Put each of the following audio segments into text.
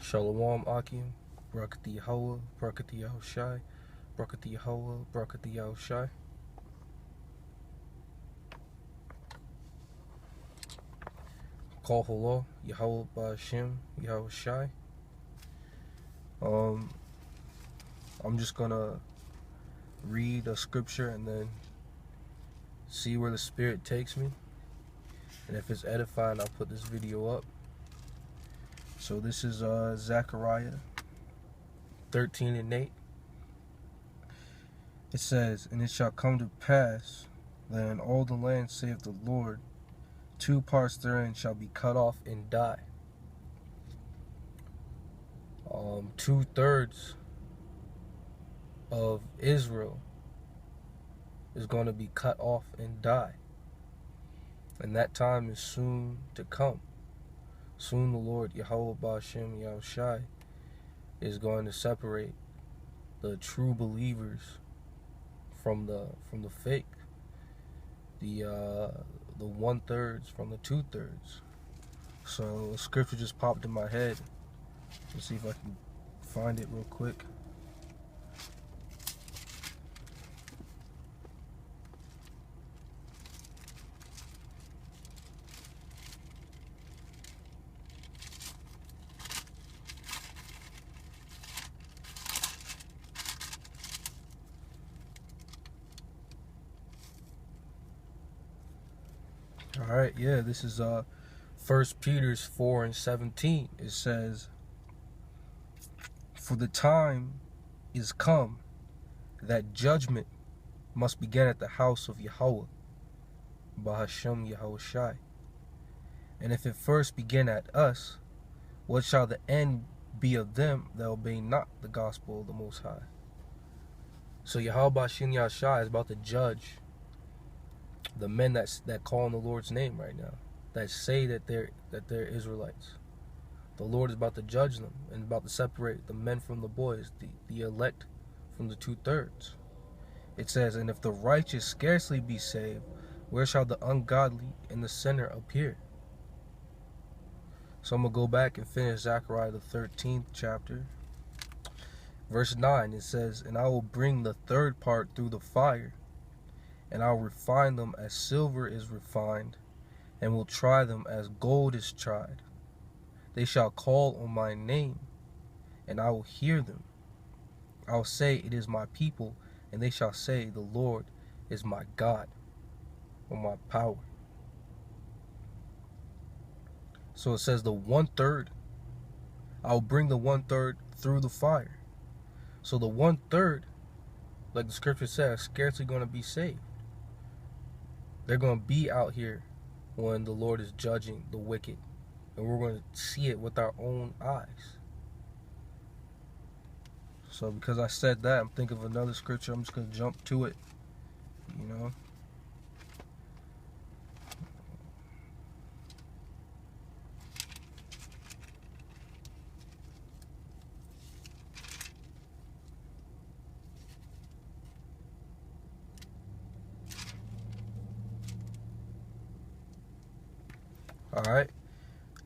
Shalawam Akim, YAHAWAH, YAHAWASHI, YAHAWAH, YAHAWASHI. Call halal, Yahawah bahasham, Yahawah. I'm just gonna read a scripture and then see where the Spirit takes me, and if it's edifying, I'll put this video up. So this is Zechariah 13:8. It says, "And it shall come to pass that in all the land, saith the Lord, 2 parts therein shall be cut off and die." 2/3 of Israel is going to be cut off and die. And that time is soon to come. Soon the Lord, Yahawah bahasham, Yahawashi, is going to separate the true believers from the fake. The 1/3 from the 2/3. So a scripture just popped in my head. Let's see if I can find it real quick. Alright, yeah, this is 1 Peter 4:17. It says, "For the time is come that judgment must begin at the house of Yahawah, bahasham Yahawashi. And if it first begin at us, what shall the end be of them that obey not the gospel of the Most High?" So Yahawah bahasham Yahawashi is about to judge the men that call on the Lord's name right now, that say that they're Israelites. The Lord is about to judge them and about to separate the men from the boys, the elect from the 2/3. It says, "And if the righteous scarcely be saved, where shall the ungodly and the sinner appear?" So I'm going to go back and finish Zechariah the 13th chapter. Verse 9, it says, "And I will bring the 3rd part through the fire, and I'll refine them as silver is refined, and will try them as gold is tried. They shall call on my name, and I will hear them. I will say, it is my people, and they shall say, the Lord is my God," or my power. So it says the 1/3, I'll bring the 1/3 through the fire. So the 1/3, like the scripture says, scarcely going to be saved. They're going to be out here when the Lord is judging the wicked, and we're going to see it with our own eyes. So because I said that, I'm thinking of another scripture. I'm just going to jump to it, you know. Alright,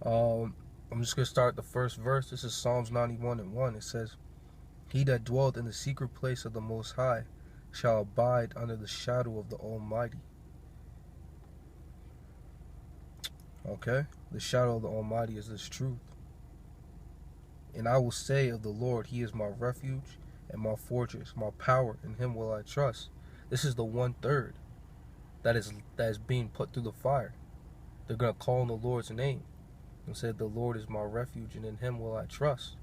I'm just going to start the first verse. This is Psalms 91:1. It says, "He that dwelleth in the secret place of the Most High shall abide under the shadow of the Almighty." Okay, the shadow of the Almighty is this truth. "And I will say of the Lord, He is my refuge and my fortress, my power, in Him will I trust." This is the 1/3 that is being put through the fire. They're going to call on the Lord's name and say, "The Lord is my refuge, and in Him will I trust."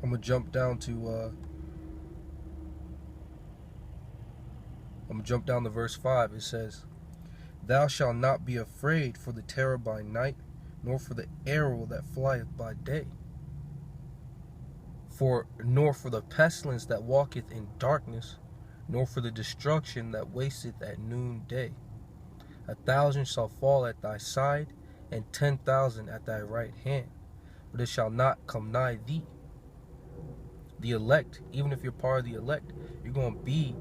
I'm going to jump down to verse 5. It says, "Thou shalt not be afraid for the terror by night, nor for the arrow that flieth by day, nor for the pestilence that walketh in darkness, nor for the destruction that wasteth at noonday. 1,000 shall fall at thy side, and 10,000 at thy right hand, but it shall not come nigh thee." The elect, even if you're part of the elect, you're going to be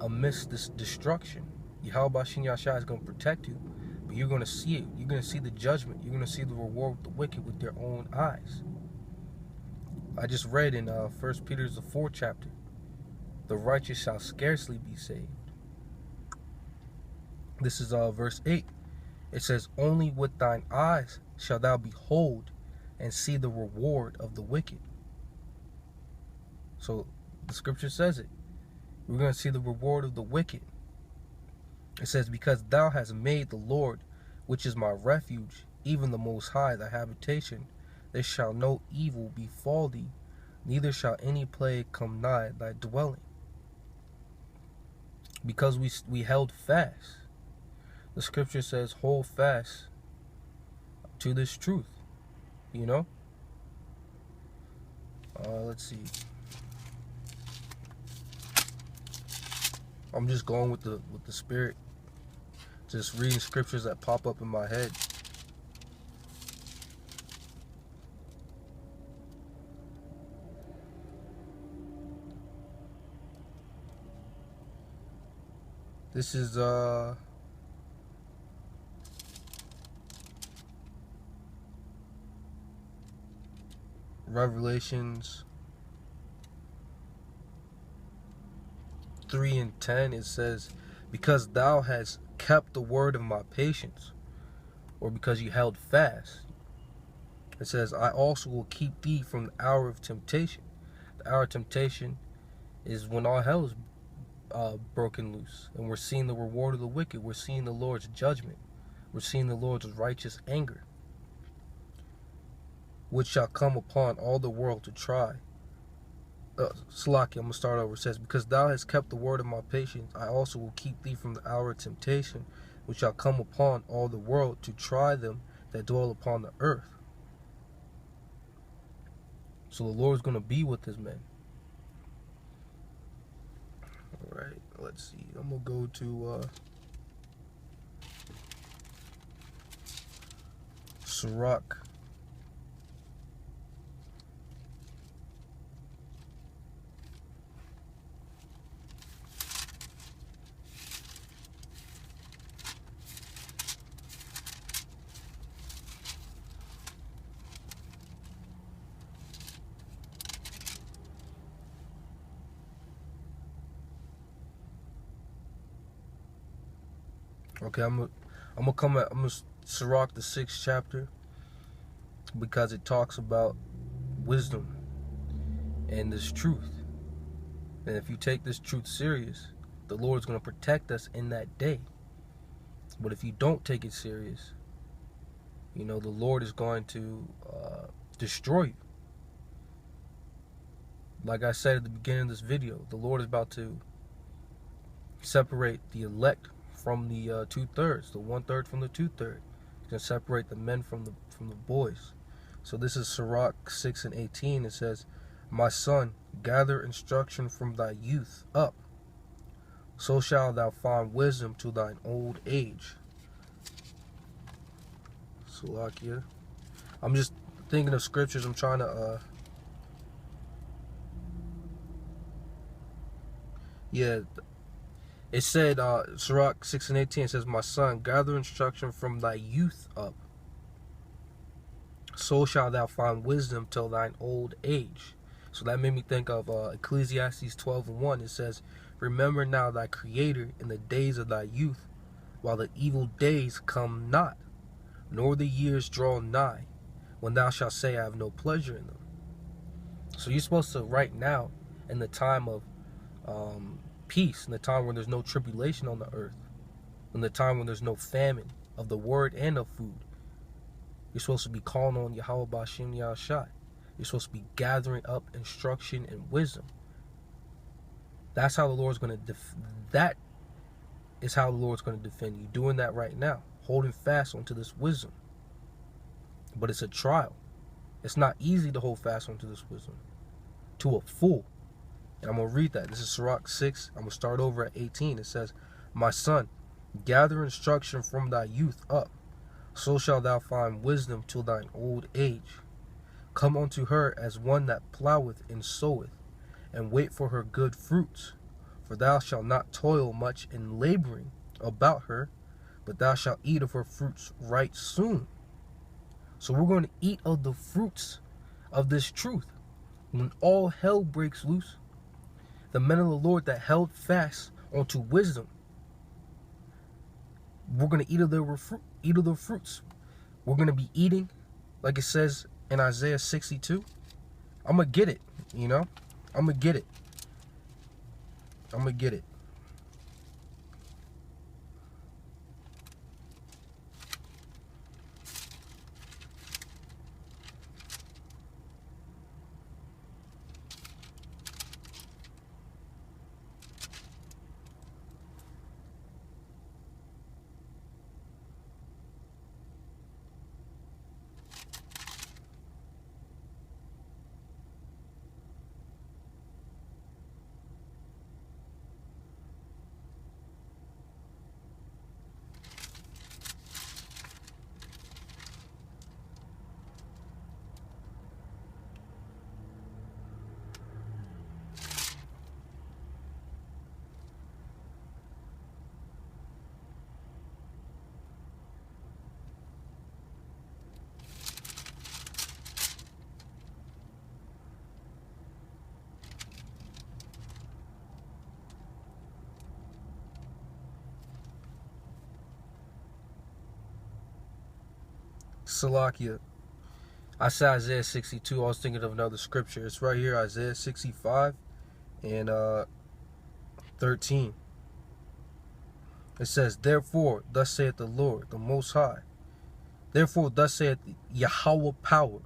amidst this destruction. Yahawah bahasham Yahawashi is going to protect you, But you're going to see it. You're going to see the judgment. You're going to see the reward of the wicked with your own eyes. I just read in 1 Peter, the 4th chapter, the righteous shall scarcely be saved. This is verse 8. It says, only with thine eyes shalt thou behold and see the reward of the wicked. So the scripture says it. We're going to see the reward of the wicked. It says, because thou hast made the Lord, which is my refuge, even the Most High, thy habitation, there shall no evil befall thee, neither shall any plague come nigh thy dwelling. Because we held fast. The scripture says, hold fast to this truth. You know? Let's see. I'm just going with the spirit. Just reading scriptures that pop up in my head. This is Revelations 3:10. It says, because thou hast kept the word of my patience, or because you held fast. It says, I also will keep thee from the hour of temptation. The hour of temptation is when all hell is broken loose, and we're seeing the reward of the wicked. We're seeing the Lord's judgment. We're seeing the Lord's righteous anger, which shall come upon all the world to try. Salaki, I'm going to start over. It says, because thou hast kept the word of my patience, I also will keep thee from the hour of temptation, which shall come upon all the world to try them that dwell upon the earth. So the Lord's going to be with his men. Alright, let's see. I'm going to go to Sirach. Okay, I'm gonna Sirach, the 6th chapter, because it talks about wisdom and this truth. And if you take this truth serious, the Lord's gonna protect us in that day. But if you don't take it serious, you know, the Lord is going to destroy you. Like I said at the beginning of this video, the Lord is about to separate the elect from the 2/3, the 1/3 from the 2/3. He's going to separate the men from the boys. So this is Sirach 6:18. It says, my son, gather instruction from thy youth up, so shalt thou find wisdom to thine old age. Salakia. I'm just thinking of scriptures. I'm trying to it said, Sirach 6:18 says, my son, gather instruction from thy youth up, so shalt thou find wisdom till thine old age. So that made me think of Ecclesiastes 12:1. It says, remember now thy creator in the days of thy youth, while the evil days come not, nor the years draw nigh, when thou shalt say, I have no pleasure in them. So you're supposed to, right now, in the time of peace, in the time when there's no tribulation on the earth, in the time when there's no famine of the word and of food, you're supposed to be calling on YAHAWAH, bahasham, Yahshai. You're supposed to be gathering up instruction and wisdom. That's how the Lord's going to that is how the Lord's going to defend you. Doing that right now, holding fast onto this wisdom. But it's a trial. It's not easy to hold fast onto this wisdom to a full. And I'm going to read that. This is Sirach 6. I'm going to start over at 18. It says, my son, gather instruction from thy youth up, so shalt thou find wisdom till thine old age. Come unto her as one that ploweth and soweth, and wait for her good fruits. For thou shalt not toil much in laboring about her, but thou shalt eat of her fruits right soon. So we're going to eat of the fruits of this truth. When all hell breaks loose, the men of the Lord that held fast onto wisdom, we're going to eat of the fruits. We're going to be eating, like it says in Isaiah 62. I'm going to get it, you know? I'm going to get it. I'm going to get it. Salakia. I said Isaiah 62. I was thinking of another scripture. It's right here, Isaiah 65 and 13. It says, therefore, thus saith the Lord, the Most High. Therefore, thus saith Yahawah power.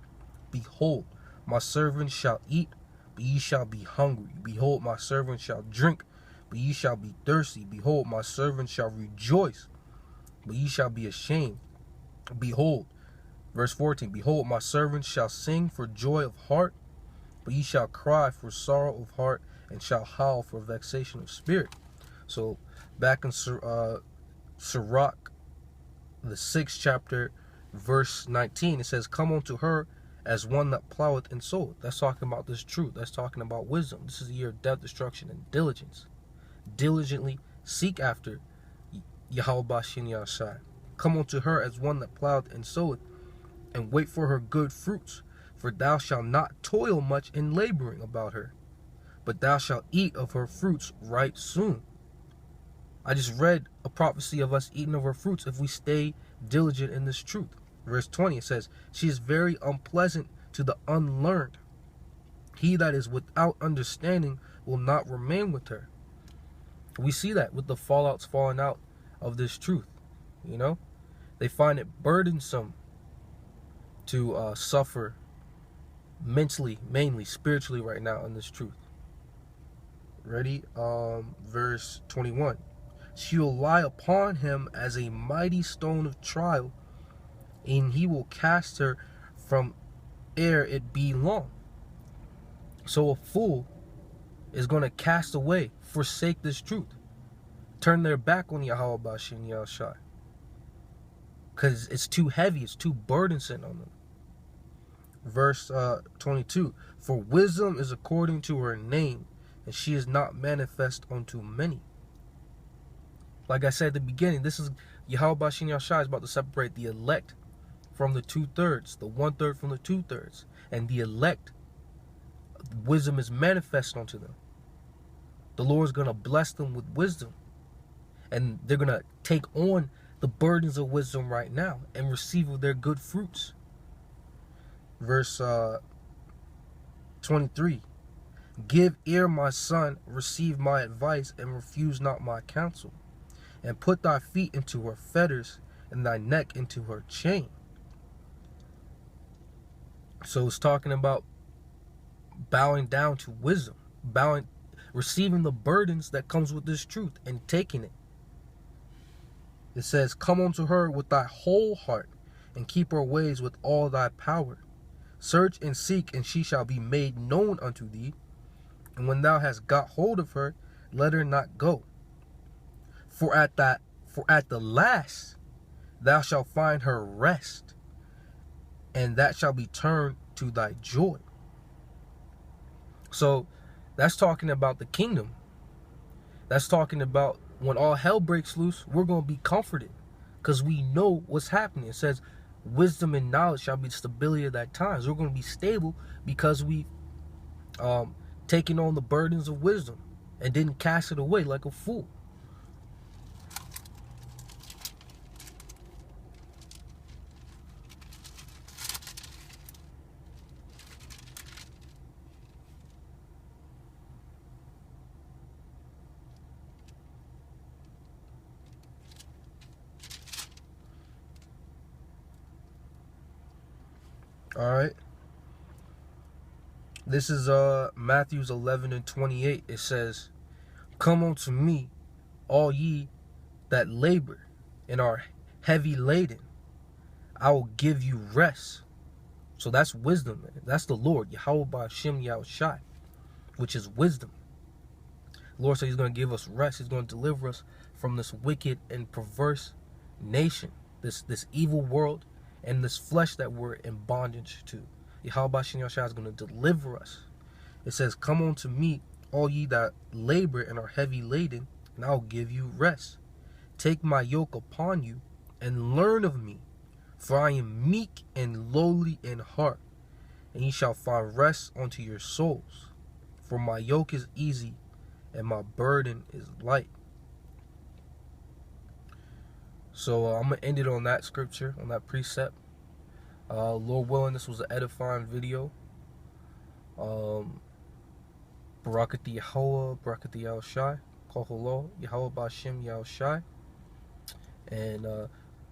Behold, my servant shall eat, but ye shall be hungry. Behold, my servant shall drink, but ye shall be thirsty. Behold, my servant shall rejoice, but ye shall be ashamed. Behold, verse 14, behold, my servant shall sing for joy of heart, but ye shall cry for sorrow of heart, and shall howl for vexation of spirit. So, back in Sirach, the 6th chapter, verse 19, it says, come unto her as one that ploweth and soweth. That's talking about this truth. That's talking about wisdom. This is a year of death, destruction, and diligence. Diligently seek after YAHAWASHI. Come unto her as one that ploweth and soweth, and wait for her good fruits. For thou shalt not toil much in laboring about her, but thou shalt eat of her fruits right soon. I just read a prophecy of us eating of her fruits if we stay diligent in this truth. Verse 20, it says, she is very unpleasant to the unlearned. He that is without understanding will not remain with her. We see that with the fallouts falling out of this truth. You know, they find it burdensome to suffer mentally, mainly, spiritually right now in this truth. Ready? Verse 21. She will lie upon him as a mighty stone of trial, and he will cast her from ere it be long. So a fool is going to cast away, forsake this truth, turn their back on YAHAWASHI and YAHAWASHI, because it's too heavy, it's too burdensome on them. Verse 22, for wisdom is according to her name, and she is not manifest unto many. Like I said at the beginning, this is YAHAWASHI and YAHAWASHI is about to separate the elect from the 2/3, the 1/3 from the 2/3, and the elect, wisdom is manifest unto them. The Lord is going to bless them with wisdom, and they're going to take on the burdens of wisdom right now and receive of their good fruits. Verse 23, give ear, my son, receive my advice, and refuse not my counsel, and put thy feet into her fetters, and thy neck into her chain. So it's talking about bowing down to wisdom, receiving the burdens that comes with this truth and taking it. It says, come unto her with thy whole heart, and keep her ways with all thy power. Search and seek, and she shall be made known unto thee. And when thou hast got hold of her, let her not go. For at the last thou shalt find her rest, and that shall be turned to thy joy. So that's talking about the kingdom. That's talking about when all hell breaks loose, we're going to be comforted. because we know what's happening. It says, wisdom and knowledge shall be the stability of that time. So we're going to be stable because we taken on the burdens of wisdom and didn't cast it away like a fool. All right. This is Matthews 11:28. It says, "Come unto me, all ye that labor and are heavy laden. I will give you rest." So that's wisdom, man. That's the Lord, YAHAWASHI, which is wisdom. The Lord said He's going to give us rest. He's going to deliver us from this wicked and perverse nation, this evil world, and this flesh that we're in bondage to. YAHAWASHI is going to deliver us. It says, "Come unto me, all ye that labor and are heavy laden, and I'll give you rest. Take my yoke upon you, and learn of me, for I am meek and lowly in heart, and ye shall find rest unto your souls. For my yoke is easy, and my burden is light." So I'm going to end it on that scripture, on that precept. Lord willing, this was an edifying video. Barakyam Yahawah, Barakyam Yahawah, Koholo, Yahawah bahasham Yahawah, and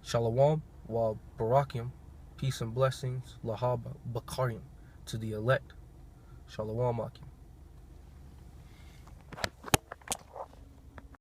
Shalawam, while barakyam, peace and blessings, bachaaryam, to the elect. Shalawam.